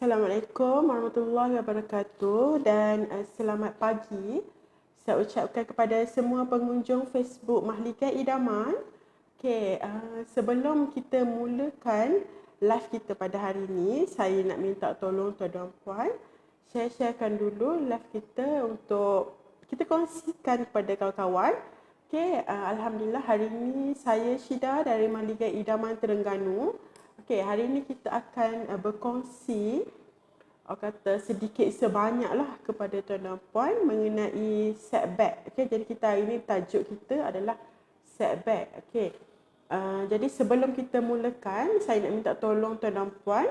Assalamualaikum warahmatullahi wabarakatuh dan selamat pagi. Saya ucapkan kepada semua pengunjung Facebook Mahlika Idaman. Sebelum kita mulakan live kita pada hari ini, saya nak minta tolong tuan-tuan puan. Saya sharekan dulu live kita untuk kita kongsikan kepada kawan-kawan. Alhamdulillah hari ini saya Syida dari Mahlika Idaman Terengganu. Hari ini kita akan berkongsi sedikit sebanyaklah kepada tuan-tuan puan mengenai setback. Jadi kita hari ini tajuk kita adalah setback. Jadi sebelum kita mulakan, saya nak minta tolong tuan-tuan puan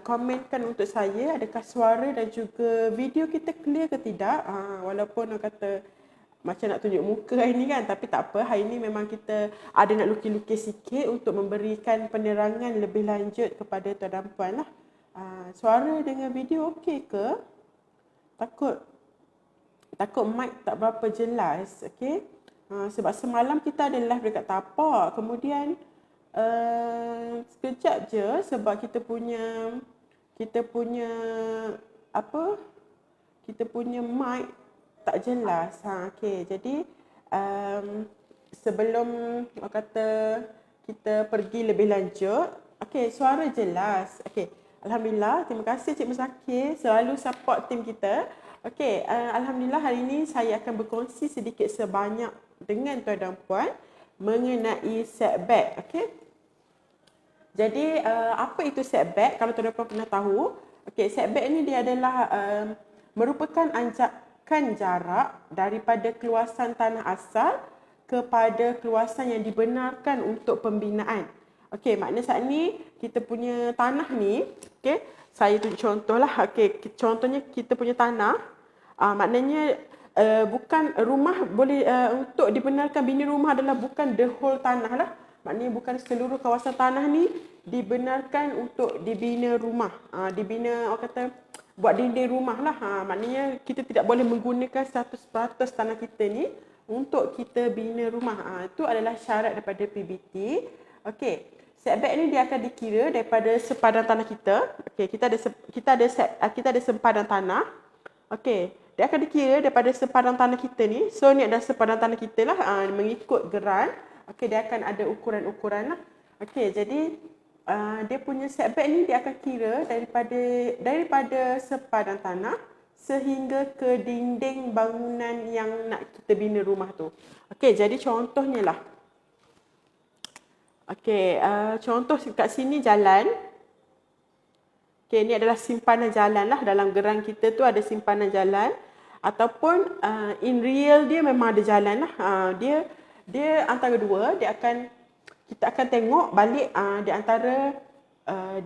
komenkan untuk saya adakah suara dan juga video kita clear ke tidak. Walaupun macam nak tunjuk muka hari ni kan, tapi tak apa. Hari ni memang kita ada nak lukis-lukis sikit untuk memberikan penerangan lebih lanjut kepada tuan-tuan puan lah. Suara dengan video okey ke? Takut mic tak berapa jelas. Sebab semalam kita ada live dekat tapak. Kemudian sekejap je sebab kita punya mic tak jelas. Jadi sebelum kita pergi lebih lanjut, suara jelas. Alhamdulillah, terima kasih Cik Musakir selalu support tim kita. Alhamdulillah hari ini saya akan berkongsi sedikit sebanyak dengan tuan-tuan puan mengenai setback. Jadi apa itu setback? Kalau tuan-tuan puan pernah tahu, setback ni dia adalah merupakan anjakan jarak daripada keluasan tanah asal kepada keluasan yang dibenarkan untuk pembinaan. Maknanya saat ni kita punya tanah ni, saya tunjuk contohlah. Contohnya kita punya tanah, maknanya bukan rumah boleh untuk dibenarkan bina rumah adalah bukan the whole tanah lah. Maknanya bukan seluruh kawasan tanah ni dibenarkan untuk dibina rumah. Buat dinding rumah lah. Maknanya kita tidak boleh menggunakan 100% tanah kita ni untuk kita bina rumah. Itu adalah syarat daripada PBT. Setback ni dia akan dikira daripada sepadan tanah kita. Kita ada sempadan tanah. Dia akan dikira daripada sepadan tanah kita ni. So ni adalah sepadan tanah kita lah, mengikut geran. Dia akan ada ukuran-ukuran lah. Jadi dia punya setback ni dia akan kira daripada sepadan tanah sehingga ke dinding bangunan yang nak kita bina rumah tu. Jadi contohnya lah. Contoh kat sini jalan. Ni adalah simpanan jalan lah. Dalam geran kita tu ada simpanan jalan. Ataupun in real dia memang ada jalan lah. Dia antara dua. Kita akan tengok balik di antara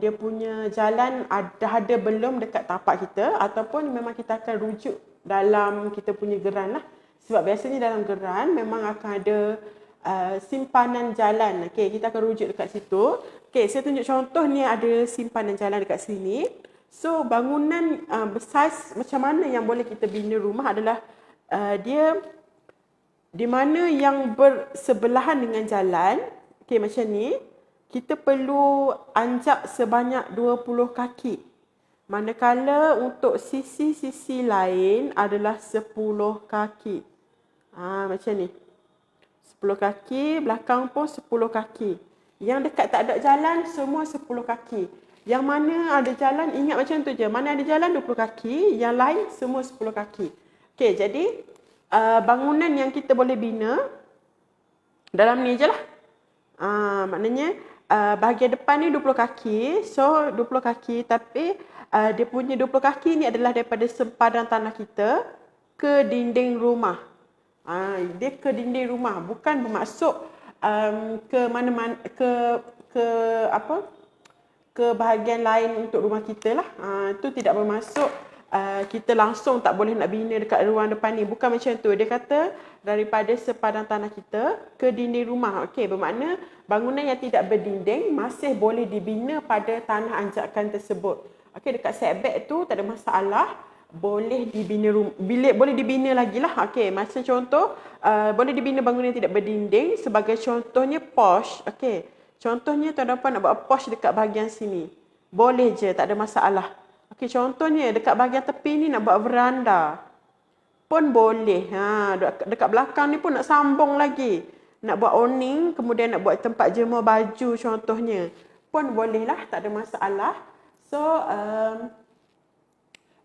dia punya jalan ada belum dekat tapak kita. Ataupun memang kita akan rujuk dalam kita punya geran lah. Sebab biasanya dalam geran memang akan ada simpanan jalan. Kita akan rujuk dekat situ. Saya tunjuk contoh ni ada simpanan jalan dekat sini. So bangunan besar macam mana yang boleh kita bina rumah adalah dia di mana yang bersebelahan dengan jalan. Macam ni, kita perlu anjak sebanyak 20 kaki. Manakala untuk sisi-sisi lain adalah 10 kaki. Macam ni. 10 kaki, belakang pun 10 kaki. Yang dekat tak ada jalan, semua 10 kaki. Yang mana ada jalan, ingat macam tu je. Mana ada jalan, 20 kaki. Yang lain, semua 10 kaki. Jadi bangunan yang kita boleh bina, dalam ni je lah. Maknanya bahagian depan ni 20 kaki. So, 20 kaki. Tapi dia punya 20 kaki ni adalah daripada sempadan tanah kita ke dinding rumah. Dia ke dinding rumah, bukan bermaksud ke mana-mana ke bahagian lain untuk rumah kita lah. Itu tidak bermaksud kita langsung tak boleh nak bina dekat ruang depan ni. Bukan macam tu. Dia kata daripada sepadan tanah kita ke dinding rumah. Bermakna bangunan yang tidak berdinding masih boleh dibina pada tanah anjakan tersebut. Dekat setback tu tak ada masalah. Boleh dibina boleh dibina lagi lah. Macam contoh boleh dibina bangunan yang tidak berdinding. Sebagai contohnya porch. Contohnya tuan-tuan nak buat porch dekat bahagian sini. Boleh je, tak ada masalah. Okey, contohnya dekat bahagian tepi ni nak buat veranda pun boleh. Dekat belakang ni pun nak sambung lagi. Nak buat awning, kemudian nak buat tempat jemur baju contohnya. Pun boleh lah, tak ada masalah. So,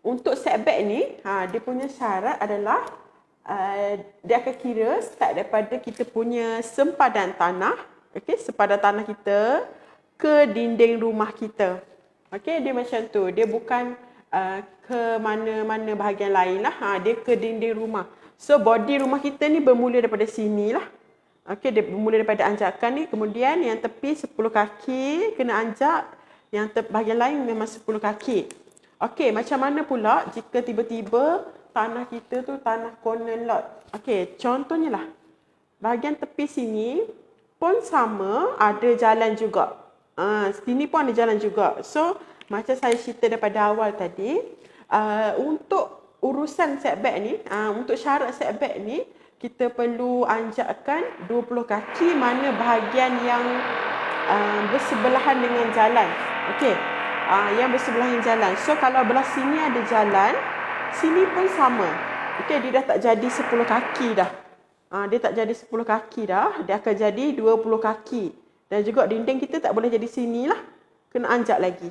untuk setback ni, dia punya syarat adalah dia akan kira start daripada kita punya sempadan tanah, okey, sempadan tanah kita ke dinding rumah kita. Okey, dia macam tu. Dia bukan ke mana-mana bahagian lain lah. Dia ke dinding rumah. So, body rumah kita ni bermula daripada sini lah. Okey, dia bermula daripada anjakan ni. Kemudian yang tepi 10 kaki kena anjak. Yang bahagian lain memang 10 kaki. Okey, macam mana pula jika tiba-tiba tanah kita tu tanah corner lot. Okey, contohnya lah. Bahagian tepi sini pun sama, ada jalan juga. Sini pun ada jalan juga. So, macam saya cerita daripada awal tadi, untuk urusan setback ni, untuk syarat setback ni, kita perlu anjakkan 20 kaki mana bahagian yang bersebelahan dengan jalan. Okey, yang bersebelahan jalan. So, kalau belah sini ada jalan, sini pun sama. Okey, dia dah tak jadi 10 kaki dah. Dia tak jadi 10 kaki dah. Dia akan jadi 20 kaki. Dan juga dinding kita tak boleh jadi sini lah. Kena anjak lagi.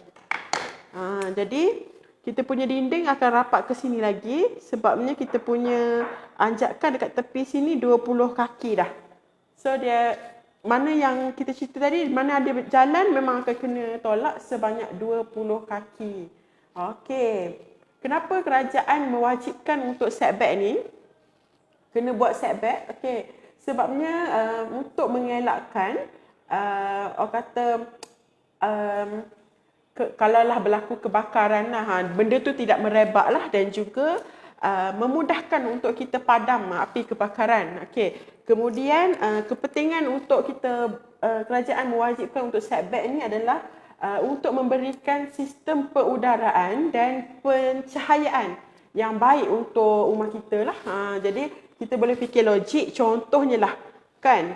Jadi, kita punya dinding akan rapat ke sini lagi. Sebabnya kita punya anjakan dekat tepi sini 20 kaki dah. So, dia mana yang kita cerita tadi, mana ada jalan memang akan kena tolak sebanyak 20 kaki. Okey. Kenapa kerajaan mewajibkan untuk setback ni? Kena buat setback. Okey. Sebabnya untuk mengelakkan orang kata kalaulah berlaku kebakaran lah, benda tu tidak merebak lah dan juga memudahkan untuk kita padam api kebakaran. Okey. Kemudian kepentingan untuk kita kerajaan mewajibkan untuk setback ni adalah untuk memberikan sistem perudaraan dan pencahayaan yang baik untuk rumah kita lah. Jadi kita boleh fikir logik, contohnya lah kan,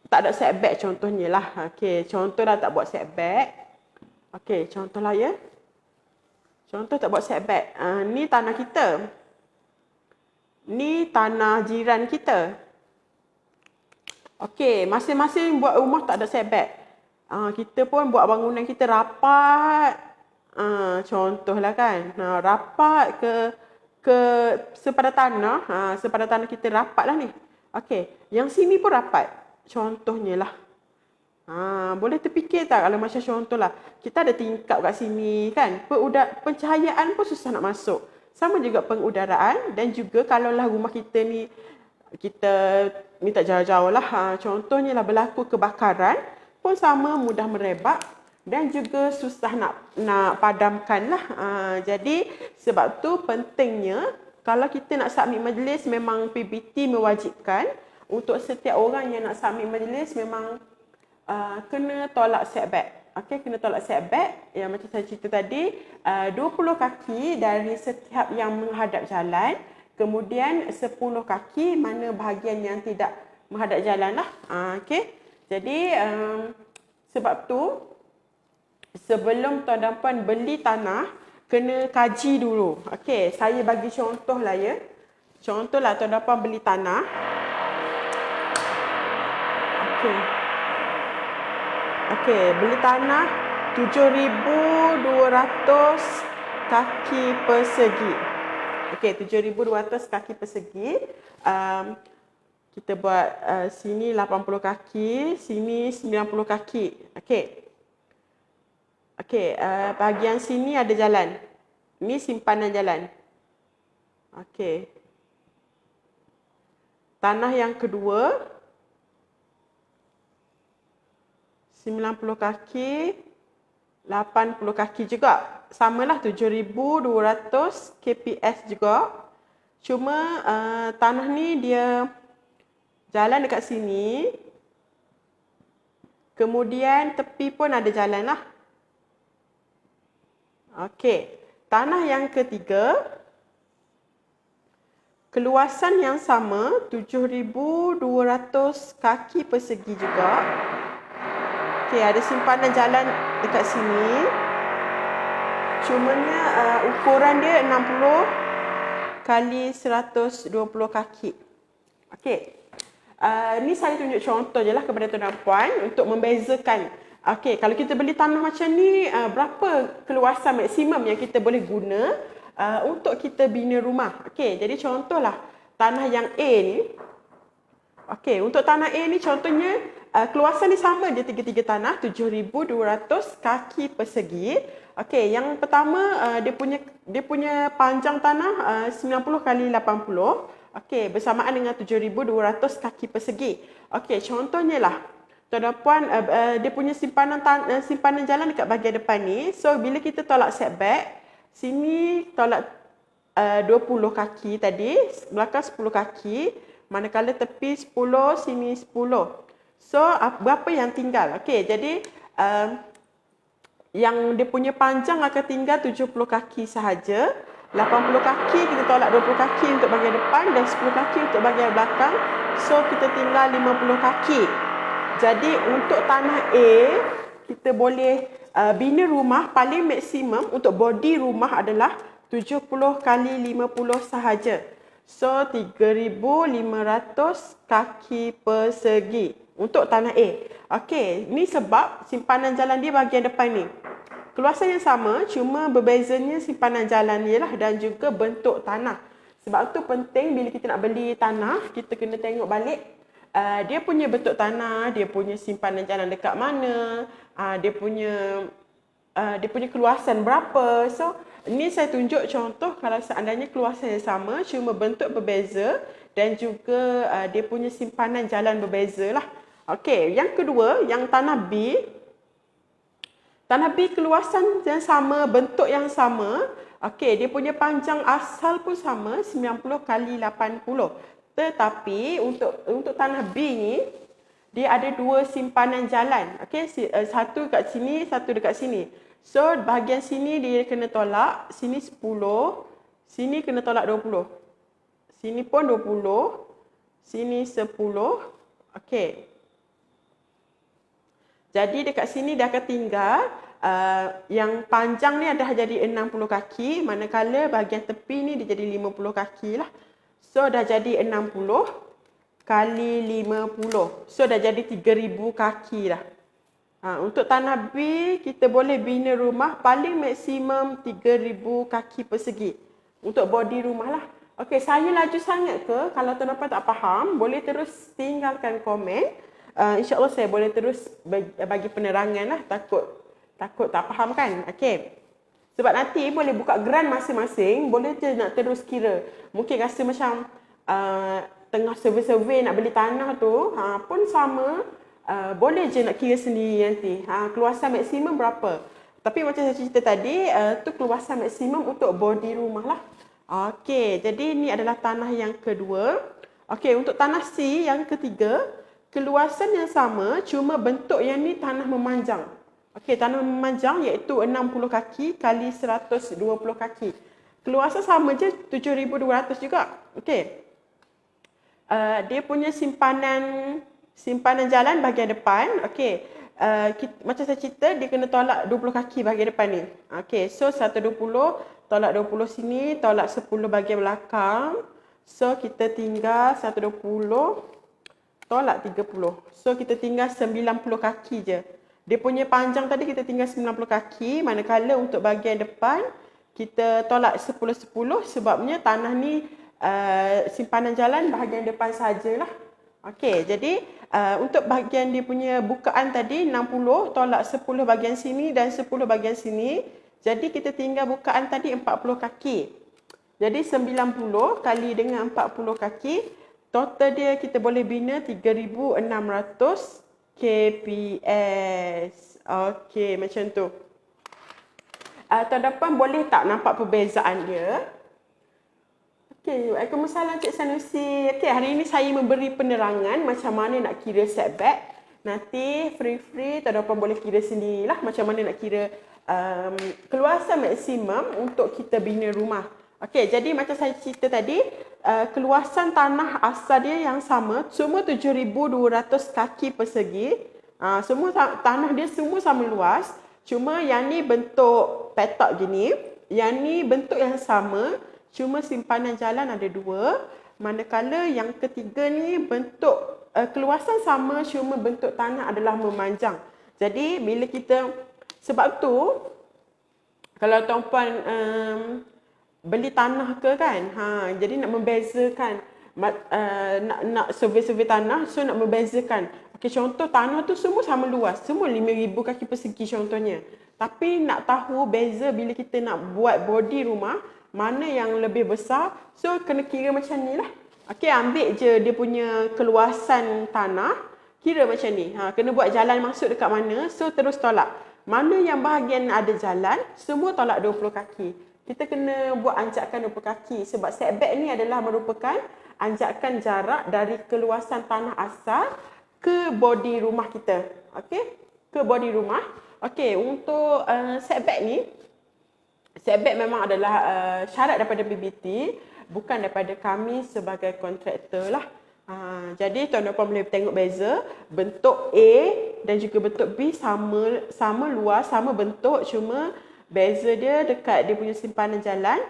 tak ada setback contohnya lah. Okey, contoh dah tak buat setback. Okey, contoh lah ya. Contoh tak buat setback. Ni tanah kita. Ni tanah jiran kita. Okey, masing-masing buat rumah tak ada setback. Kita pun buat bangunan kita rapat. Contohlah kan. Rapat ke sepadan tanah. Sepadan tanah kita rapat lah ni. Okey, yang sini pun rapat. Contohnya lah. Boleh terfikir tak kalau macam contoh lah. Kita ada tingkap kat sini kan. Pencahayaan pun susah nak masuk. Sama juga pengudaraan dan juga kalaulah rumah kita ni kita minta jauh-jauh lah. Contohnya lah berlaku kebakaran pun sama mudah merebak dan juga susah nak padamkan lah. Jadi sebab tu pentingnya kalau kita nak submit majlis memang PBT mewajibkan untuk setiap orang yang nak submit majlis memang kena tolak setback. Okey, kena tolak setback yang macam saya cerita tadi 20 kaki dari setiap yang menghadap jalan, kemudian 10 kaki mana bahagian yang tidak menghadap jalan lah. Okey. Jadi sebab tu sebelum tuan dan puan beli tanah kena kaji dulu. Okey, saya bagi contoh lah ya. Contohlah tuan dan puan beli tanah. Okey. Okey, beli tanah 7,200 kaki persegi. Okey, 7,200 kaki persegi. Kita buat sini 80 kaki, sini 90 kaki. Okey. Okey, bahagian sini ada jalan. Ini simpanan jalan. Okey. Tanah yang kedua 90 kaki, 80 kaki juga. Samalah 7,200 kps juga. Cuma tanah ni dia jalan dekat sini. Kemudian tepi pun ada jalan lah. Okey. Tanah yang ketiga. Keluasan yang sama. 7,200 kaki persegi juga. Okey. Ada simpanan jalan dekat sini. Cumanya ukuran dia 60 kali 120 kaki. Okey. Ni saya tunjuk contoh je lah kepada tuan dan puan untuk membezakan. Okey, kalau kita beli tanah macam ni, berapa keluasan maksimum yang kita boleh guna untuk kita bina rumah. Okey, jadi contohlah tanah yang A ni. Okey, untuk tanah A ni contohnya keluasan ni sama je tiga-tiga tanah 7,200 kaki persegi. Okey, yang pertama dia punya panjang tanah 90 kali 80. Okey, bersamaan dengan 7,200 kaki persegi. Okey, contohnya lah tuan dan puan dia punya simpanan jalan dekat bahagian depan ni. So bila kita tolak setback, sini tolak 20 kaki tadi, belakang 10 kaki, manakala tepi 10, sini 10. So berapa yang tinggal? Okey, jadi yang dia punya panjang akan tinggal 70 kaki sahaja. 80 kaki kita tolak 20 kaki untuk bahagian depan dan 10 kaki untuk bahagian belakang. So kita tinggal 50 kaki. Jadi untuk tanah A, kita boleh bina rumah paling maksimum untuk body rumah adalah 70 kali 50 sahaja. So 3,500 kaki persegi untuk tanah A. Okey, ni sebab simpanan jalan dia bahagian depan ni. Keluasan yang sama, cuma berbezanya simpanan jalan ni lah dan juga bentuk tanah. Sebab tu penting bila kita nak beli tanah, kita kena tengok balik dia punya bentuk tanah, dia punya simpanan jalan dekat mana, dia punya keluasan berapa. So, ni saya tunjuk contoh kalau seandainya keluasan yang sama, cuma bentuk berbeza dan juga dia punya simpanan jalan berbeza lah. Okey, yang kedua, yang tanah B. Tanah B keluasan yang sama, bentuk yang sama. Okey, dia punya panjang asal pun sama, 90 kali 80. Tetapi untuk tanah B ni, dia ada dua simpanan jalan. Okey, satu kat sini, satu dekat sini. So, bahagian sini dia kena tolak, sini 10, sini kena tolak 20. Sini pun 20, sini 10. Okey. Jadi dekat sini dia akan tinggal yang panjang ni dah jadi 60 kaki, manakala bahagian tepi ni dia jadi 50 kaki lah. So dah jadi 60 kali 50. So dah jadi 3,000 kaki dah. Untuk tanah B, kita boleh bina rumah paling maksimum 3,000 kaki persegi. Untuk body rumah lah. Okey, saya laju sangat ke? Kalau tuan-tuan tak faham, boleh terus tinggalkan komen. InsyaAllah saya boleh terus bagi penerangan lah. Takut tak faham kan? Okey. Sebab nanti boleh buka grant masing-masing, boleh je nak terus kira. Mungkin rasa macam tengah survey-survey nak beli tanah tu, pun sama, boleh je nak kira sendiri nanti. Keluasan maksimum berapa. Tapi macam saya cerita tadi, tu keluasan maksimum untuk body rumah lah. Okey, jadi ni adalah tanah yang kedua. Okey, untuk tanah C yang ketiga, keluasan yang sama, cuma bentuk yang ni tanah memanjang. Okey, tanah memanjang iaitu 60 kaki kali 120 kaki. Keluasan sama je 7,200 juga. Okey. Dia punya simpanan jalan bahagian depan. Okey. Macam saya cerita, dia kena tolak 20 kaki bahagian depan ni. Okey, so 120 tolak 20 sini, tolak 10 bahagian belakang. So kita tinggal 120 tolak 30. So kita tinggal 90 kaki je. Dia punya panjang tadi kita tinggal 90 kaki, manakala untuk bahagian depan kita tolak 10-10 sebabnya tanah ni simpanan jalan bahagian depan sajalah. Okey, jadi untuk bahagian dia punya bukaan tadi 60 tolak 10 bahagian sini dan 10 bahagian sini. Jadi kita tinggal bukaan tadi 40 kaki. Jadi 90 kali dengan 40 kaki, total dia kita boleh bina 3,600 KPS. Okey, macam tu. Tuan-tuan boleh tak nampak perbezaan dia? Okey, Waalaikumsalam Cik Sanusi. Okey, hari ini saya memberi penerangan macam mana nak kira setback. Nanti free tuan-tuan boleh kira sendirilah macam mana nak kira keluasan maksimum untuk kita bina rumah. Okey, jadi macam saya cerita tadi, keluasan tanah asal dia yang sama, semua 7,200 kaki persegi. Semua tanah dia semua sama luas. Cuma yang ni bentuk petak gini. Yang ni bentuk yang sama. Cuma simpanan jalan ada 2. Manakala yang ketiga ni bentuk keluasan sama, cuma bentuk tanah adalah memanjang. Jadi bila kita, sebab tu kalau tuan-puan beli tanah ke kan, jadi nak membezakan, nak survey-survey tanah, so nak membezakan. Okey, contoh tanah tu semua sama luas, semua 5,000 kaki persegi contohnya. Tapi nak tahu beza bila kita nak buat body rumah, mana yang lebih besar, so kena kira macam ni lah. Okey, ambil je dia punya keluasan tanah, kira macam ni. Kena buat jalan masuk dekat mana, so terus tolak. Mana yang bahagian ada jalan, semua tolak 20 kaki. Kita kena buat anjakan 20 kaki sebab setback ni adalah merupakan anjakan jarak dari keluasan tanah asal ke body rumah kita. Okey, ke body rumah. Okey, untuk setback ni, setback memang adalah syarat daripada PBT, bukan daripada kami sebagai kontraktor lah. Jadi tuan-tuan boleh tengok beza. Bentuk A dan juga bentuk B sama luas, sama bentuk, cuma beza dia dekat dia punya simpanan jalan.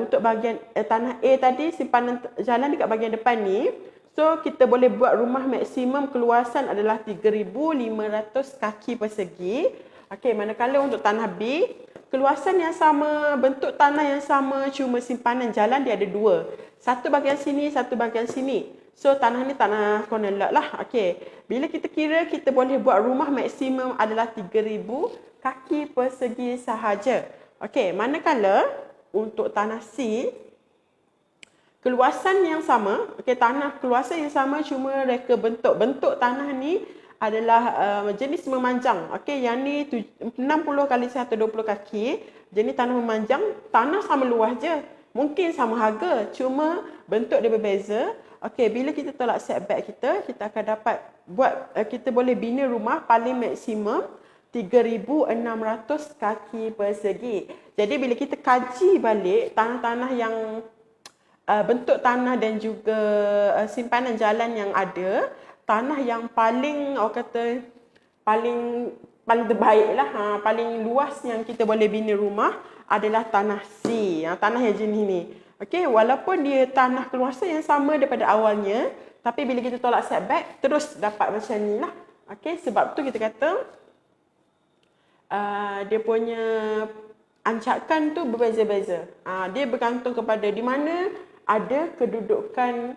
Untuk bahagian tanah A tadi, simpanan jalan dekat bahagian depan ni. So kita boleh buat rumah maksimum keluasan adalah 3,500 kaki persegi. Okey, manakala untuk tanah B, keluasan yang sama, bentuk tanah yang sama, cuma simpanan jalan dia ada 2. Satu bahagian sini, satu bahagian sini. So tanah ni tanah corner lot lah. Okey, bila kita kira, kita boleh buat rumah maksimum adalah 3,000 kaki persegi sahaja. Okey, manakala untuk tanah C, keluasan yang sama, okey, tanah keluasan yang sama, cuma reka bentuk. Bentuk tanah ni adalah jenis memanjang. Okey, yang ni 60 kali 120 kaki. Jenis tanah memanjang, tanah sama luas je. Mungkin sama harga, cuma bentuk dia berbeza. Okey, bila kita tolak setback kita, kita akan dapat buat, kita boleh bina rumah paling maksimum 3,600 kaki persegi. Jadi bila kita kaji balik tanah-tanah yang bentuk tanah dan juga simpanan jalan yang ada, tanah yang paling, orang kata paling terbaik lah, paling luas yang kita boleh bina rumah adalah tanah C, tanah yang jenis ni. Okey, walaupun dia tanah keluasan yang sama daripada awalnya, tapi bila kita tolak setback, terus dapat macam ni lah. Okey, sebab tu kita kata dia punya ancakan tu berbeza-beza. Dia bergantung kepada di mana ada kedudukan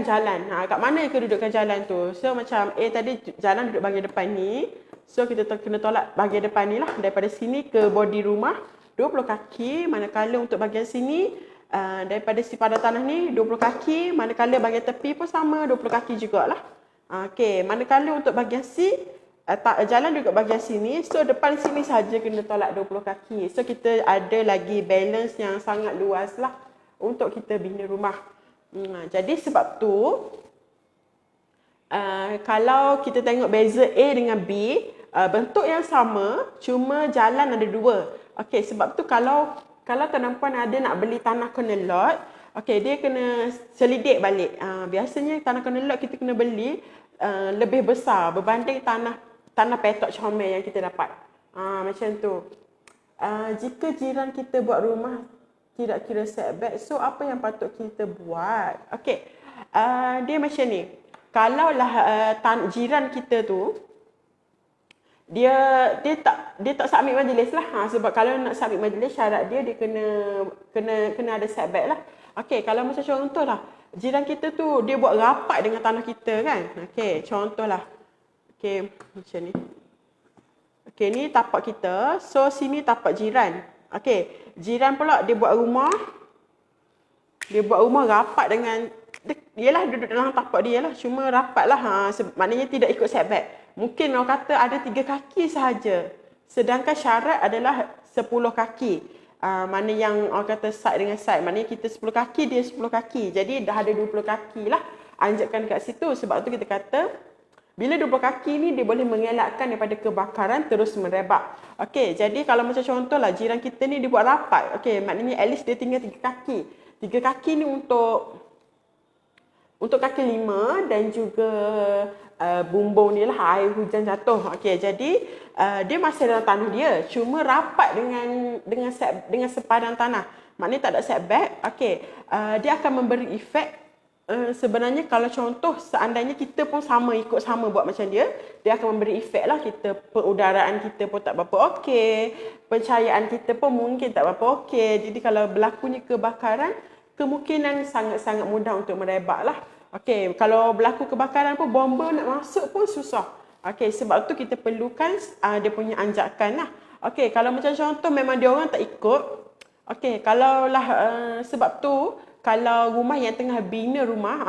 jalan. Kat mana kedudukan jalan tu? So macam A tadi jalan duduk bahagian depan ni. So kita kena tolak bahagian depan ni lah. Daripada sini ke body rumah 20 kaki. Manakala untuk bahagian sini daripada si pada tanah ni 20 kaki. Manakala bahagian tepi pun sama 20 kaki jugalah. Okey, manakala untuk bahagian C, jalan juga bahagian sini. So depan sini saja kena tolak 20 kaki. So kita ada lagi balance yang sangat luas lah untuk kita bina rumah. Jadi sebab tu kalau kita tengok beza A dengan B, bentuk yang sama, cuma jalan ada 2. Okey, sebab tu kalau tuan-puan ada nak beli tanah corner lot, okey, dia kena selidik balik. Biasanya tanah corner lot kita kena beli lebih besar berbanding tanah petok comel yang kita dapat. Macam tu. Jika jiran kita buat rumah tidak kira setback, so apa yang patut kita buat? Okey, dia macam ni. Kalaulah jiran kita tu dia tak submit majlis lah. Sebab kalau nak submit majlis, syarat dia kena ada setback lah. Okey, kalau macam contoh lah, jiran kita tu dia buat rapat dengan tanah kita kan. Okey, contoh lah. Okey, macam ni. Okey, ni tapak kita. So sini tapak jiran. Okey, jiran pula dia buat rumah. Dia buat rumah rapat dengan, yelah duduk dalam tapak dia lah. Cuma rapat lah. Maknanya tidak ikut setback. Mungkin orang kata ada 3 kaki sahaja. Sedangkan syarat adalah 10 kaki. Mana yang orang kata side dengan side. Maknanya kita 10 kaki, dia 10 kaki. Jadi dah ada 20 kaki lah. Anjakan kat situ. Sebab tu kita kata, bila 20 kaki ni dia boleh mengelakkan daripada kebakaran terus merebak. Okey, jadi kalau macam contohlah jiran kita ni dia buat rapat. Okey, maknanya at least dia tinggal 3 kaki. 3 kaki ni untuk kaki 5 dan juga bumbung dia lah, air hujan jatuh. Okey, jadi dia masih dalam tanah dia, cuma rapat dengan sepadan tanah. Maknanya tak ada setback. Okey, dia akan memberi efek. Sebenarnya kalau contoh seandainya kita pun ikut sama buat macam dia akan memberi efek lah. Kita pengudaraan kita pun tak berapa okey, pencahayaan kita pun mungkin tak berapa okey. Jadi kalau berlakunya kebakaran, kemungkinan sangat-sangat mudah untuk merebak lah. Okey, kalau berlaku kebakaran pun bomba nak masuk pun susah. Okey, sebab tu kita perlukan dia punya anjakan lah. Okey, kalau macam contoh memang dia orang tak ikut. Okey, kalaulah sebab tu kalau rumah yang tengah bina rumah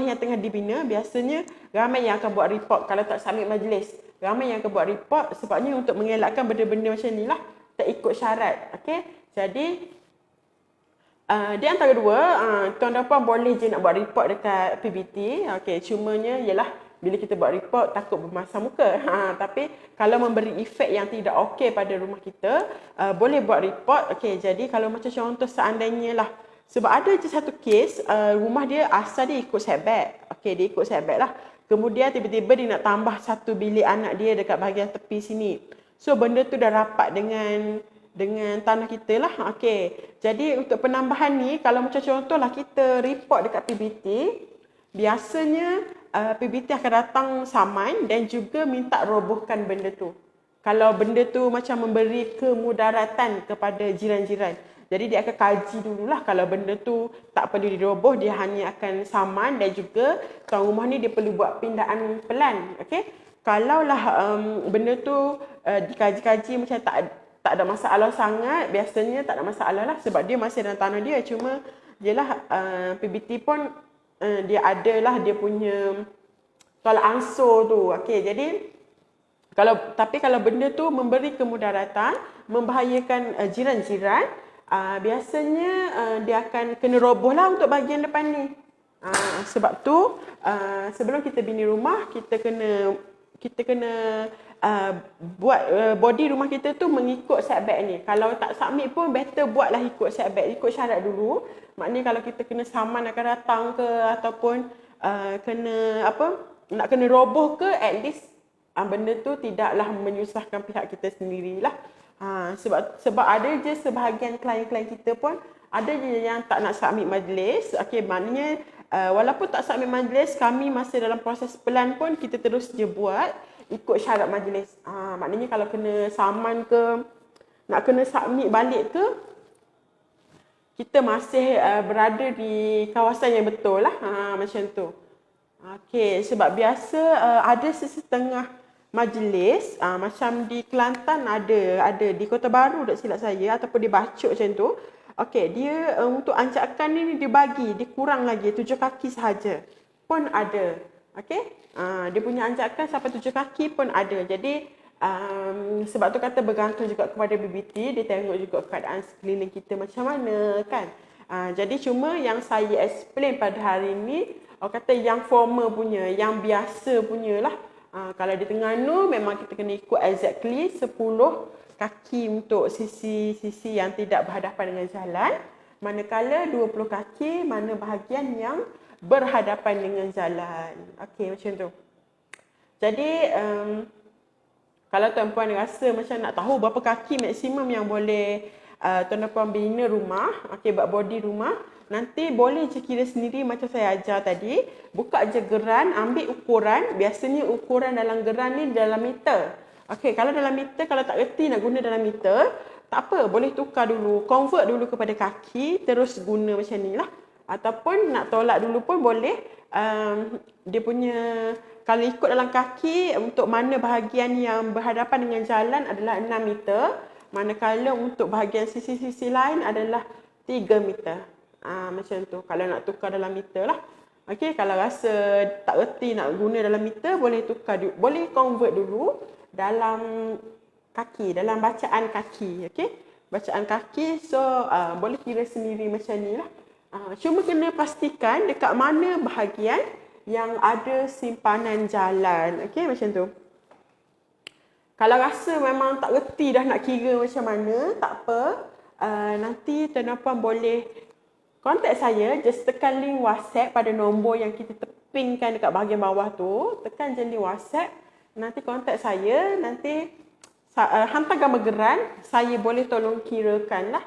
yang tengah dibina, biasanya ramai yang akan buat report kalau tak submit majlis. Ramai yang akan buat report sebabnya untuk mengelakkan benda-benda macam ni lah, tak ikut syarat. Okey, jadi di antara dua, tuan dan puan boleh je nak buat report dekat PBT. Okey, cumanya ialah bila kita buat report takut bermasam muka. Tapi kalau memberi efek yang tidak okey pada rumah kita, boleh buat report. Okey, jadi kalau macam contoh seandainya lah, sebab ada je satu kes, rumah dia asal dia ikut setback. Okey, dia ikut setback lah. Kemudian tiba-tiba dia nak tambah satu bilik anak dia dekat bahagian tepi sini. So benda tu dah rapat dengan tanah kita lah. Okey, jadi untuk penambahan ni, kalau macam contohlah kita report dekat PBT, biasanya PBT akan datang saman dan juga minta robohkan benda tu. Kalau benda tu macam memberi kemudaratan kepada jiran-jiran, jadi dia akan kaji dululah. Kalau benda tu tak perlu diroboh, dia hanya akan saman, dan juga tuan rumah ni dia perlu buat pindaan pelan. Okey, kalaulah benda tu dikaji-kaji macam tak ada masalah sangat, biasanya tak ada masalah lah sebab dia masih dalam tanah dia. Cuma jelah PBT pun dia adalah dia punya tolak ansur tu. Okey, jadi kalau benda tu memberi kemudaratan, membahayakan jiran-jiran, biasanya dia akan kena roboh lah untuk bahagian depan ni. Sebab tu sebelum kita bina rumah, kita kena buat body rumah kita tu mengikut setback ni. Kalau tak submit pun better buatlah ikut setback, ikut syarat dulu. Maknanya kalau kita kena saman akan datang ke, ataupun nak kena roboh ke, at least benda tu tidaklah menyusahkan pihak kita sendirilah. Sebab ada je sebahagian klien-klien kita pun ada je yang tak nak submit majlis. Okey, maknanya walaupun tak submit majlis, kami masih dalam proses pelan pun kita terus je buat ikut syarat majlis. Maknanya kalau kena saman ke, nak kena submit balik ke, kita masih berada di kawasan yang betul lah. Macam tu. Okey, sebab biasa ada sesetengah majlis, macam di Kelantan ada di Kota Baru tak silap saya, ataupun di Bacok macam tu. Okey, dia untuk anjakan ni dia kurang lagi 7 kaki sahaja pun ada. Okey, dia punya anjakan sampai 7 kaki pun ada. Jadi sebab tu kata bergantung juga kepada BBT, dia tengok juga keadaan sekeliling kita macam mana kan. Jadi cuma yang saya explain pada hari ni, orang kata yang formal punya, yang biasa punya lah. Kalau di Terengganu memang kita kena ikut exactly 10 kaki untuk sisi yang tidak berhadapan dengan jalan, manakala 20 kaki mana bahagian yang berhadapan dengan jalan. Okey, macam tu. Jadi kalau tuan-puan rasa macam nak tahu berapa kaki maksimum yang boleh tuan-puan bina rumah, okey, buat body rumah, nanti boleh je kira sendiri macam saya ajar tadi. Buka je geran, ambil ukuran. Biasanya ukuran dalam geran ni dalam meter. Okey, kalau dalam meter, kalau tak reti nak guna dalam meter, tak apa, boleh tukar dulu, convert dulu kepada kaki, terus guna macam ni lah. Ataupun nak tolak dulu pun boleh. Dia punya, kalau ikut dalam kaki, untuk mana bahagian yang berhadapan dengan jalan adalah 6 meter, manakala untuk bahagian sisi-sisi lain adalah 3 meter. Macam tu, kalau nak tukar dalam meter lah. Okey, kalau rasa tak reti nak guna dalam meter, boleh tukar, boleh convert dulu dalam kaki, dalam bacaan kaki. Okey, bacaan kaki, so boleh kira sendiri macam ni lah. Cuma kena pastikan dekat mana bahagian yang ada simpanan jalan. Okey, macam tu. Kalau rasa memang tak reti dah nak kira macam mana, tak apa. Nanti tuan-puan boleh kontak saya, just tekan link WhatsApp pada nombor yang kita pinkan dekat bahagian bawah tu, tekan je link WhatsApp, nanti kontak saya, nanti hantar gambar geran, saya boleh tolong kirakan lah.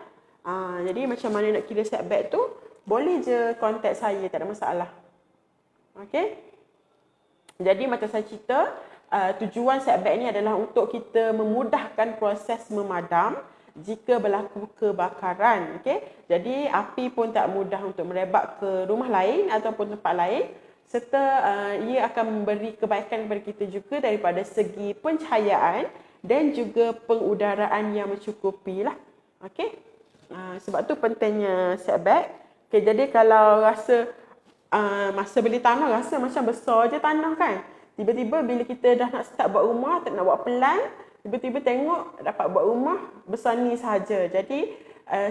Jadi macam mana nak kira setback tu, boleh je kontak saya, tak ada masalah. Okay. Jadi macam saya cerita, tujuan setback ni adalah untuk kita memudahkan proses memadam jika berlaku kebakaran. Okay. Jadi api pun tak mudah untuk merebak ke rumah lain ataupun tempat lain, serta ia akan memberi kebaikan kepada kita juga daripada segi pencahayaan dan juga pengudaraan yang mencukupi lah. Okay. Sebab tu pentingnya setback. Okay, jadi kalau rasa masa beli tanah rasa macam besar je tanah kan. Tiba-tiba bila kita dah nak start buat rumah, tak nak buat pelan, tiba-tiba tengok dapat buat rumah besar ni sahaja. Jadi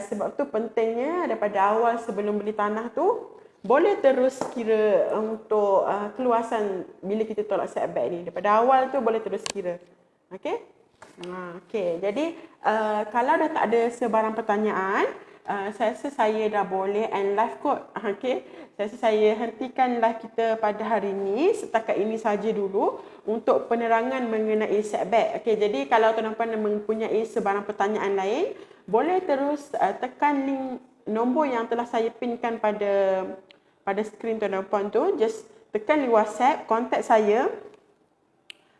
sebab tu pentingnya daripada awal sebelum beli tanah tu, boleh terus kira untuk keluasan bila kita tolak setback ni. Daripada awal tu boleh terus kira. Okay? Okay, jadi kalau dah tak ada sebarang pertanyaan, saya rasa saya dah boleh end live kot. Okay, saya rasa saya hentikan live kita pada hari ini. Setakat ini saja dulu untuk penerangan mengenai setback. Okay, jadi kalau tuan-tuan mempunyai sebarang pertanyaan lain, boleh terus tekan link nombor yang telah saya pinkan pada skrin tuan-tuan tu. Just tekan link WhatsApp, kontak saya.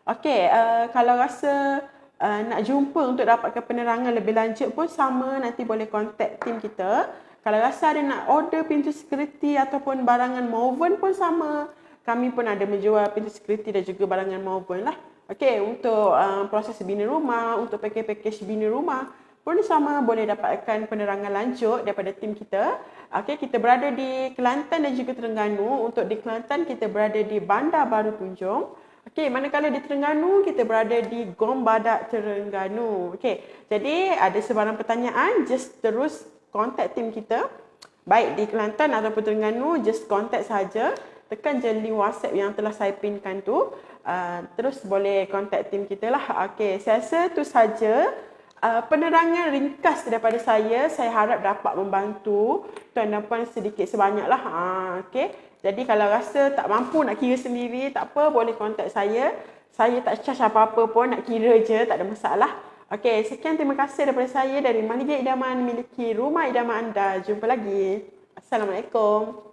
Okay, kalau rasa nak jumpa untuk dapatkan penerangan lebih lanjut pun sama, nanti boleh kontak tim kita. Kalau rasa ada nak order pintu security ataupun barangan moven pun sama. Kami pun ada menjual pintu security dan juga barangan moven lah. Okey, untuk proses bina rumah, untuk package bina rumah pun sama, boleh dapatkan penerangan lanjut daripada tim kita. Okey, kita berada di Kelantan dan juga Terengganu. Untuk di Kelantan kita berada di Bandar Baru Tunjung. Okey, manakala di Terengganu kita berada di Gom Badak Terengganu. Okey, jadi ada sebarang pertanyaan, just terus kontak tim kita. Baik di Kelantan ataupun Terengganu, just kontak saja. Tekan je link WhatsApp yang telah saya pinkan tu. Terus boleh kontak tim kita lah. Okey, saya rasa tu saja penerangan ringkas daripada saya. Saya harap dapat membantu tuan dan puan sedikit sebanyak lah. Okey. Jadi kalau rasa tak mampu nak kira sendiri, tak apa, boleh kontak saya. Saya tak charge apa-apa pun, nak kira je, tak ada masalah. Okey, sekian terima kasih daripada saya dari Mahligai Idaman, miliki rumah idaman anda. Jumpa lagi. Assalamualaikum.